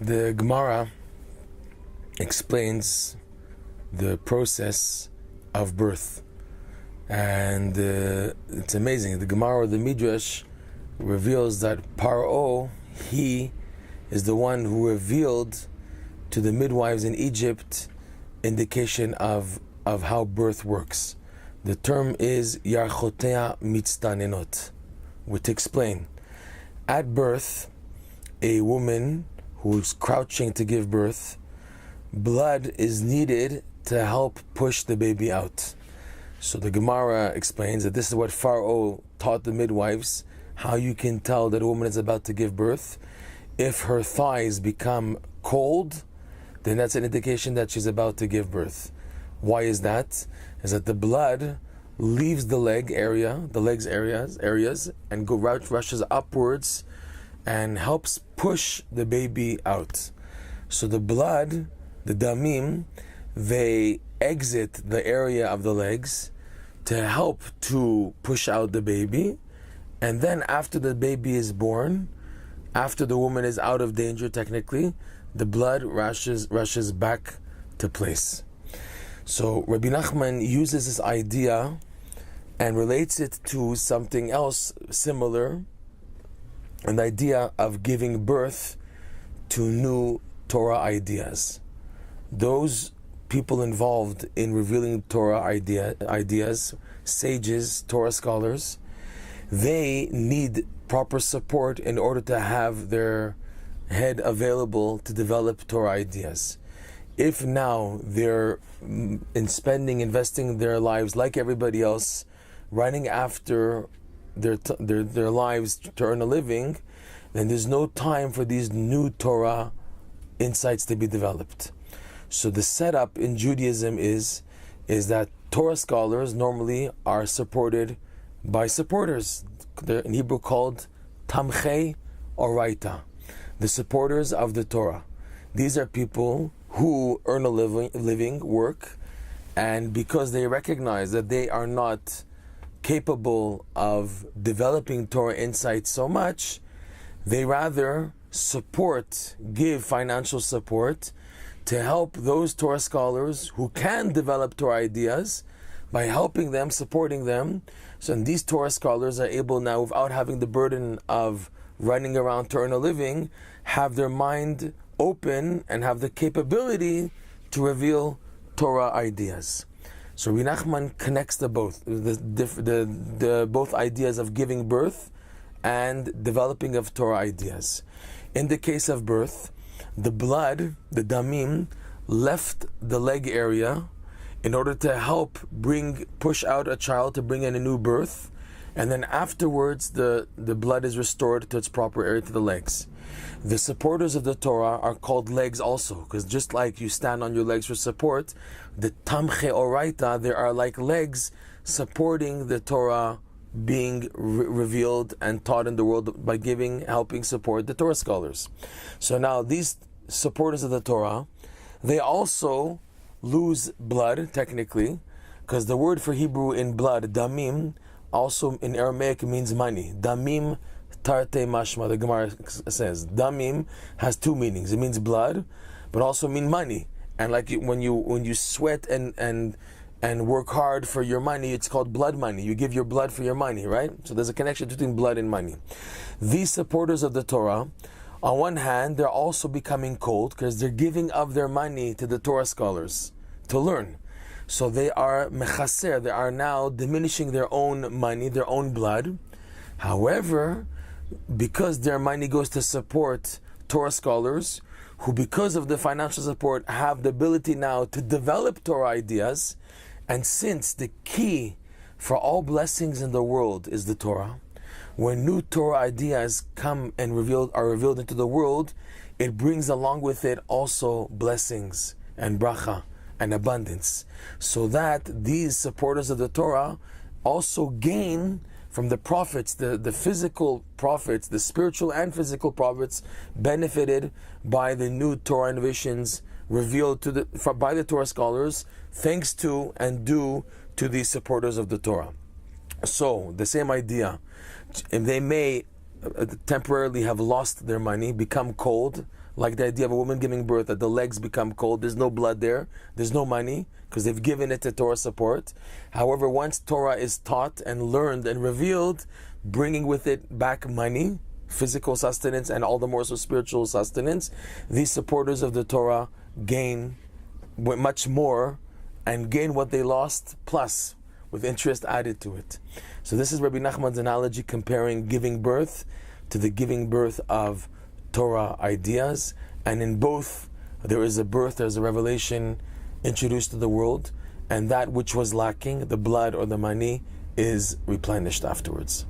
The Gemara explains the process of birth, and it's amazing. The Gemara or the Midrash reveals that Paro, he is the one who revealed to the midwives in Egypt indication of how birth works. The term is Yarchotea Mitztanenot, which explain at birth, a woman who's crouching to give birth, blood is needed to help push the baby out. So the Gemara explains that this is what Pharaoh taught the midwives, how you can tell that a woman is about to give birth. If her thighs become cold, then that's an indication that she's about to give birth. Why is that? Is that the blood leaves the legs areas, and rushes upwards and helps push the baby out. So the blood, the damim, they exit the area of the legs to help to push out the baby, and then after the baby is born, after the woman is out of danger technically, the blood rushes back to place. So Rabbi Nachman uses this idea and relates it to something else similar, an idea of giving birth to new Torah ideas. Those people involved in revealing Torah ideas, sages, Torah scholars, they need proper support in order to have their head available to develop Torah ideas. If now they're investing their lives like everybody else, running after their lives to earn a living, then there's no time for these new Torah insights to be developed. So the setup in Judaism is that Torah scholars normally are supported by supporters. They're in Hebrew called Tamchei Oraita, the supporters of the Torah. These are people who earn a living, work, and because they recognize that they are not capable of developing Torah insights so much, they rather give financial support to help those Torah scholars who can develop Torah ideas by helping them, supporting them. So these Torah scholars are able now, without having the burden of running around to earn a living, have their mind open and have the capability to reveal Torah ideas. So Rabbi Nachman connects the both ideas of giving birth and developing of Torah ideas. In the case of birth, the blood, the damim, left the leg area in order to help push out a child to bring in a new birth, and then afterwards the blood is restored to its proper area, to the legs. The supporters of the Torah are called legs also, because just like you stand on your legs for support, the Tamche Oraita, there are like legs supporting the Torah being revealed and taught in the world by helping support the Torah scholars. So now these supporters of the Torah, they also lose blood technically, because the word for Hebrew in blood, damim, also in Aramaic means money. Damim tarte mashma, the Gemara says. Damim has two meanings. It means blood, but also mean money. And like when you sweat and work hard for your money, it's called blood money. You give your blood for your money, right? So there's a connection between blood and money. These supporters of the Torah, on one hand, they're also becoming cold because they're giving of their money to the Torah scholars to learn. So they are mechaser, they are now diminishing their own money, their own blood. However, because their money goes to support Torah scholars, who because of the financial support have the ability now to develop Torah ideas, and since the key for all blessings in the world is the Torah, when new Torah ideas come and are revealed into the world, it brings along with it also blessings and bracha and abundance, so that these supporters of the Torah also gain from the prophets, the physical prophets, the spiritual and physical prophets, benefited by the new Torah innovations revealed by the Torah scholars, thanks to and due to these supporters of the Torah. So the same idea, they may temporarily have lost their money, become cold, like the idea of a woman giving birth, that the legs become cold, there's no blood there, there's no money, because they've given it to Torah support. However, once Torah is taught and learned and revealed, bringing with it back money, physical sustenance, and all the more so spiritual sustenance, these supporters of the Torah gain much more and gain what they lost, plus with interest added to it. So this is Rabbi Nachman's analogy comparing giving birth to the giving birth of Torah ideas, and in both there is a birth, there's a revelation introduced to the world, and that which was lacking, the blood or the money, is replenished afterwards.